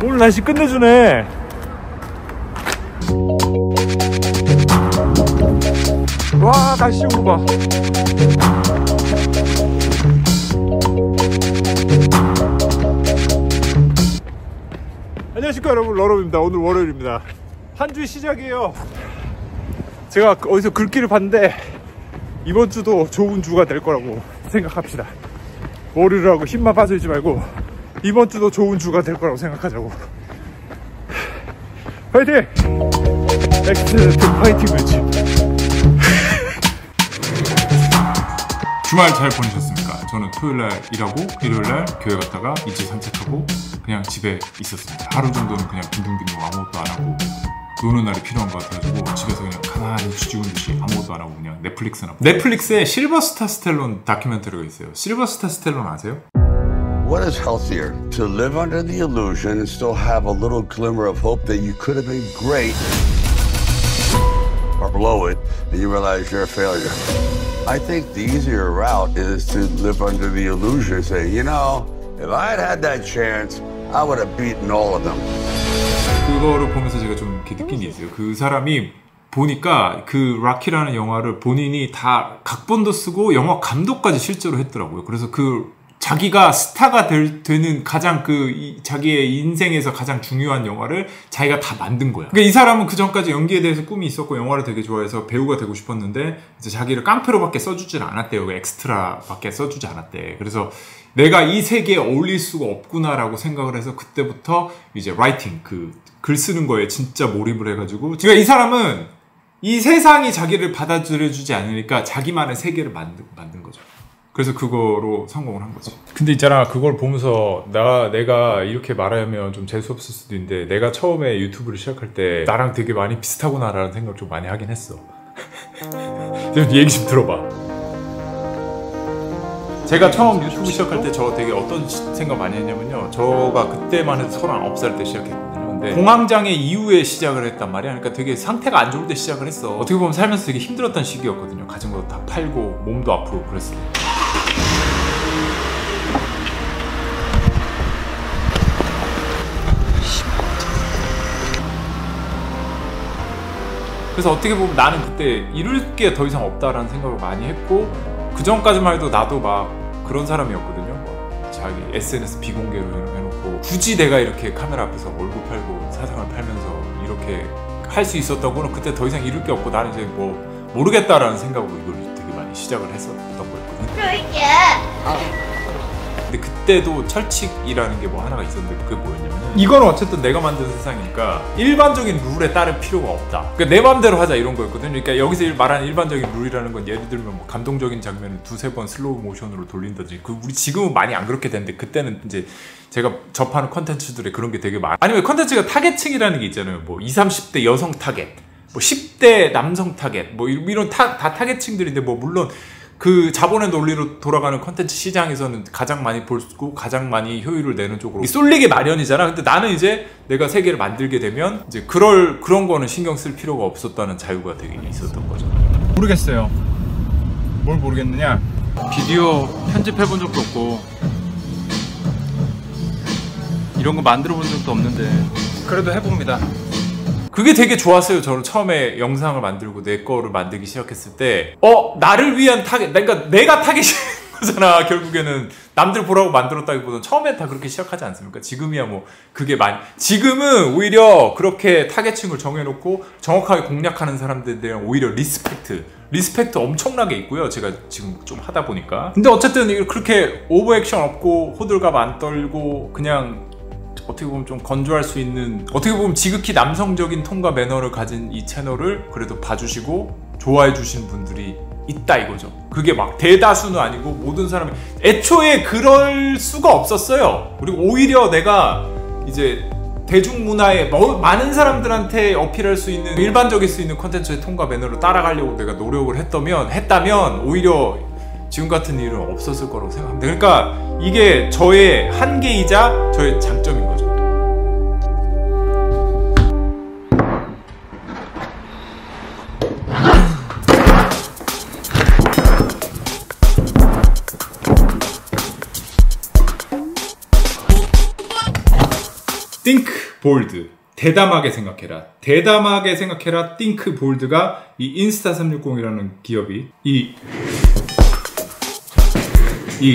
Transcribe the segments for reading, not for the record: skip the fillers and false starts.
오늘 날씨 끝내주네. 와, 날씨 오고 봐. 안녕하십니까 여러분, 러럽입니다. 오늘 월요일입니다. 한 주의 시작이에요. 제가 어디서 글귀를 봤는데 이번 주도 좋은 주가 될 거라고 생각합시다. 월요일을 하고 힘만 빠져있지 말고 이번 주도 좋은 주가 될 거라고 생각하자고. 파이팅! 엑스트 파이팅 매치. 주말 잘 보내셨습니까? 저는 토요일날 일하고 일요일날 교회 갔다가 이제 산책하고 그냥 집에 있었습니다. 하루 정도는 그냥 빈둥빈둥 아무것도 안 하고 노는 날이 필요한 것 같아가지고 집에서 그냥 가만히 쥐죽은 듯이 아무것도 안 하고 그냥 넷플릭스나 보고. 넷플릭스에 실버스타 스텔론 다큐멘터리가 있어요. 실버스타 스텔론 아세요? What is healthier? To live under the illusion and still have a little glimmer of hope that you could have been great, or blow it and you realize you're a failure? I think the easier route is to live under the illusion and say, you know, if I had had that chance, I would have beaten all of them. 그거를 보면서 제가 좀 이렇게 느낀 게 있어요. 그 사람이 보니까 그 락키라는 영화를 본인이 다 각본도 쓰고 영화 감독까지 실제로 했더라고요. 그래서 그 자기가 스타가 되는 가장 자기의 인생에서 가장 중요한 영화를 자기가 다 만든 거야. 그러니까 이 사람은 그 전까지 연기에 대해서 꿈이 있었고 영화를 되게 좋아해서 배우가 되고 싶었는데 이제 자기를 깡패로밖에 써주질 않았대요. 엑스트라밖에 써주지 않았대. 그래서 내가 이 세계에 어울릴 수가 없구나라고 생각을 해서 그때부터 이제 라이팅, 글 쓰는 거에 진짜 몰입을 해가지고, 그러니까 이 사람은 이 세상이 자기를 받아들여주지 않으니까 자기만의 세계를 만든 거죠. 그래서 그거로 성공을 한 거지. 근데 있잖아, 그걸 보면서 내가 이렇게 말하면 좀 재수없을 수도 있는데 내가 처음에 유튜브를 시작할 때 나랑 되게 많이 비슷하구나 라는 생각을 좀 많이 하긴 했어. 얘기 좀 들어봐. 제가 처음 유튜브 시작할 때 저 되게 어떤 생각 많이 했냐면요, 저가 그때만 해도 39살 때 시작했거든요. 근데 공황장애 이후에 시작을 했단 말이야. 그러니까 되게 상태가 안 좋을 때 시작을 했어. 어떻게 보면 살면서 되게 힘들었던 시기였거든요. 가진 거 다 팔고 몸도 아프고 그랬어요. 그래서 어떻게 보면 나는 그때 이룰 게 더 이상 없다라는 생각을 많이 했고, 그 전까지만 해도 나도 막 그런 사람이었거든요. 뭐 자기 SNS 비공개로 해놓고 굳이 내가 이렇게 카메라 앞에서 얼굴 팔고 사상을 팔면서 이렇게 할 수 있었다고는 그때 더 이상 이룰 게 없고 나는 이제 뭐 모르겠다라는 생각으로 이걸 되게 많이 시작을 했었던 거였거든요. 근데 그때도 철칙이라는 게 뭐 하나가 있었는데 그게 뭐였냐면, 이건 어쨌든 내가 만든 세상이니까 일반적인 룰에 따를 필요가 없다. 그러니까 내 맘대로 하자 이런 거였거든요. 그러니까 여기서 말하는 일반적인 룰이라는 건 예를 들면 뭐 감동적인 장면을 두세 번 슬로우 모션으로 돌린다든지, 우리 지금은 많이 안 그렇게 되는데 그때는 이제 제가 접하는 컨텐츠들에 그런 게 되게 많아. 아니면 컨텐츠가 타겟층이라는 게 있잖아요. 뭐 20, 30대 여성 타겟, 뭐 10대 남성 타겟, 뭐 이런 다 타겟층들인데, 뭐 물론 그 자본의 논리로 돌아가는 컨텐츠 시장에서는 가장 많이 볼고 가장 많이 효율을 내는 쪽으로 쏠리게 마련이잖아. 근데 나는 이제 내가 세계를 만들게 되면 이제 그런 거는 신경 쓸 필요가 없었다는 자유가 되게 있었던 거죠. 모르겠어요. 뭘 모르겠느냐? 비디오 편집해 본 적도 없고 이런 거 만들어 본 적도 없는데 그래도 해봅니다. 그게 되게 좋았어요. 저는 처음에 영상을 만들고 내 거를 만들기 시작했을 때 나를 위한 타겟, 그러니까 내가 타겟인 거잖아. 결국에는 남들 보라고 만들었다기보다는 처음엔 다 그렇게 시작하지 않습니까? 지금이야 뭐 그게 지금은 오히려 그렇게 타겟층을 정해놓고 정확하게 공략하는 사람들에 대한 오히려 리스펙트 엄청나게 있고요. 제가 지금 좀 하다 보니까. 근데 어쨌든 그렇게 오버액션 없고 호들갑 안 떨고 그냥 어떻게 보면 좀 건조할 수 있는, 어떻게 보면 지극히 남성적인 톤과 매너를 가진 이 채널을 그래도 봐주시고 좋아해 주신 분들이 있다 이거죠. 그게 막 대다수는 아니고 모든 사람이 애초에 그럴 수가 없었어요. 그리고 오히려 내가 이제 대중문화에 많은 사람들한테 어필할 수 있는 일반적일 수 있는 콘텐츠의 톤과 매너를 따라가려고 내가 노력을 했다면 오히려 지금 같은 일은 없었을 거라고 생각합니다. 그러니까 이게 저의 한계이자 저의 장점인 거죠. Think bold. 대담하게 생각해라. 대담하게 생각해라. Think bold가 이 인스타360이라는 기업이 이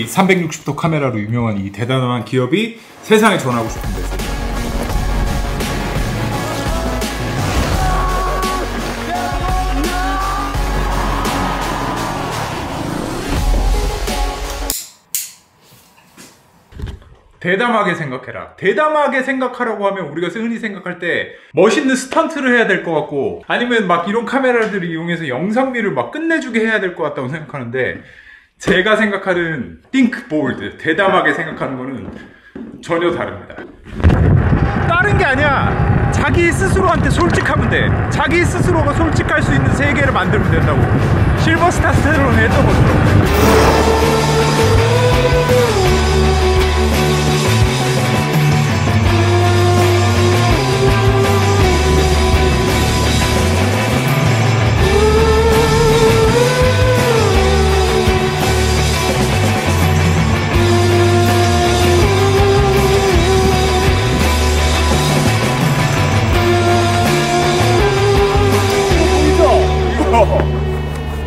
360도 카메라로 유명한 이 대담한 기업이 세상에 전하고 싶은 메시지. 대담하게 생각해라. 대담하게 생각하라고 하면 우리가 흔히 생각할 때 멋있는 스턴트를 해야 될 것 같고 아니면 막 이런 카메라들을 이용해서 영상미를 막 끝내주게 해야 될 것 같다고 생각하는데 제가 생각하는 think bold, 대담하게 생각하는 거는 전혀 다릅니다. 다른 게 아니야. 자기 스스로한테 솔직하면 돼. 자기 스스로가 솔직할 수 있는 세계를 만들면 된다고. 실버스타 스텔론이 했던 것처럼.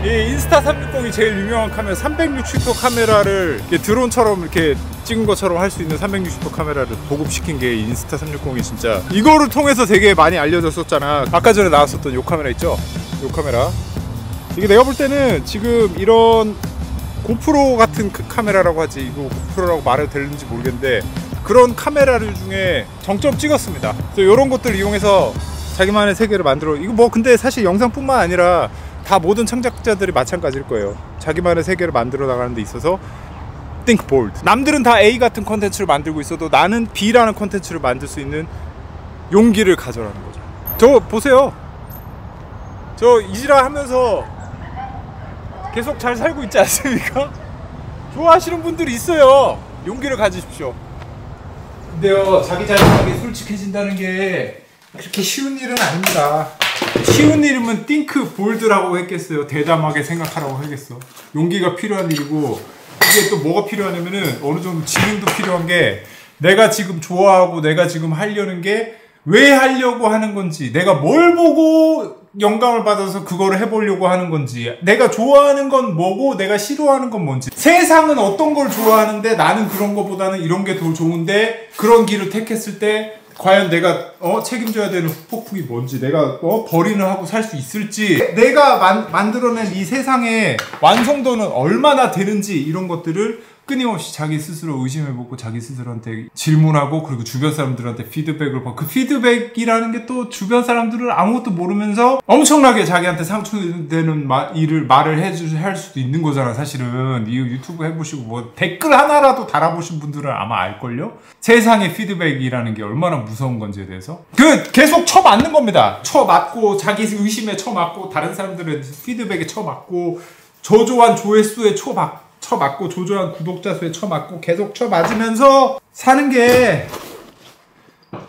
이 인스타360이 제일 유명한 카메라 360도 카메라를 드론처럼 이렇게 찍은 것처럼 할 수 있는 360도 카메라를 보급시킨 게 인스타360이 진짜 이거를 통해서 되게 많이 알려졌었잖아. 아까 전에 나왔었던 요 카메라 있죠? 요 카메라 이게 내가 볼 때는 지금 이런 고프로 같은 그 카메라라고 하지 이거 고프로라고 말해도 되는지 모르겠는데 그런 카메라를 중에 정점 찍었습니다. 그래서 이런 것들을 이용해서 자기만의 세계를 만들어 이거 뭐 근데 사실 영상뿐만 아니라 다 모든 창작자들이 마찬가지일 거예요. 자기만의 세계를 만들어 나가는 데 있어서 think bold. 남들은 다 A 같은 컨텐츠를 만들고 있어도 나는 B라는 컨텐츠를 만들 수 있는 용기를 가져라는 거죠. 저 보세요. 저 이지라 하면서 계속 잘 살고 있지 않습니까? 좋아하시는 분들이 있어요. 용기를 가지십시오. 근데요, 자기 자신에게 솔직해진다는 게 그렇게 쉬운 일은 아닙니다. 쉬운 일이면 think bold라고 했겠어요. 대담하게 생각하라고 하겠어. 용기가 필요한 일이고 이게 또 뭐가 필요하냐면은 어느 정도 지능도 필요한 게 내가 지금 좋아하고 내가 지금 하려는 게 왜 하려고 하는 건지 내가 뭘 보고 영감을 받아서 그거를 해보려고 하는 건지 내가 좋아하는 건 뭐고 내가 싫어하는 건 뭔지 세상은 어떤 걸 좋아하는데 나는 그런 거보다는 이런 게 더 좋은데 그런 길을 택했을 때 과연 내가 책임져야 되는 폭풍이 뭔지 내가 벌이는 하고 살 수 있을지 내가 만들어낸 이 세상의 완성도는 얼마나 되는지 이런 것들을 끊임없이 자기 스스로 의심해보고 자기 스스로한테 질문하고 그리고 주변 사람들한테 피드백을 받고 그 피드백이라는 게 또 주변 사람들은 아무것도 모르면서 엄청나게 자기한테 상처되는 말을 할 수도 있는 거잖아. 사실은 이 유튜브 해보시고 뭐 댓글 하나라도 달아보신 분들은 아마 알걸요? 세상의 피드백이라는 게 얼마나 무서운 건지에 대해서 계속 쳐맞는 겁니다. 쳐맞고 자기 의심에 쳐맞고 다른 사람들의 피드백에 쳐맞고 저조한 조회수에 쳐맞고 조조한 구독자 수에 쳐맞고 계속 쳐맞으면서 사는 게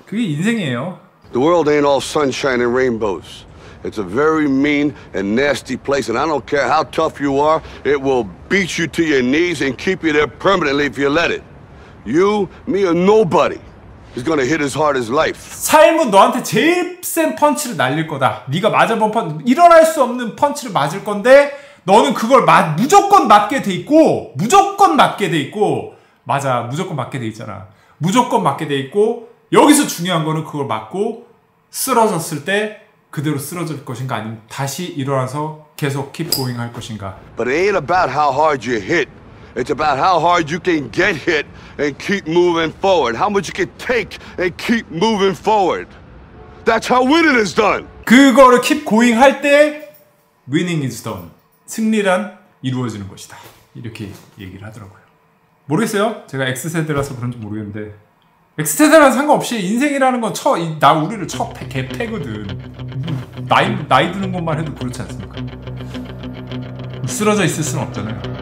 그게 인생이에요. The world ain't all sunshine and rainbows. It's a very mean and nasty place, and I don't care how tough you are, it will beat you to your knees and keep you there permanently if you let it. You, me, or nobody is gonna hit as hard as life. 삶은 너한테 제일 센 펀치를 날릴 거다. 네가 맞아본 펀치, 일어날 수 없는 펀치를 맞을 건데 너는 그걸 무조건 맞게 돼 있고 맞아, 무조건 맞게 돼 있잖아. 무조건 맞게 돼 있고 여기서 중요한 거는 그걸 맞고 쓰러졌을 때 그대로 쓰러질 것인가 아니면 다시 일어나서 계속 keep going 할 것인가. But it ain't about how hard you hit. It's about how hard you can get hit and keep moving forward. How much you can take and keep moving forward. That's how winning is done. 그거를 keep going 할 때 winning is done. 승리란 이루어지는 것이다. 이렇게 얘기를 하더라고요. 모르겠어요. 제가 X세대라서 그런지 모르겠는데 X세대랑 상관없이 인생이라는 건 우리를 개패거든. 나이 드는 것만 해도 그렇지 않습니까? 쓰러져 있을 수는 없잖아요.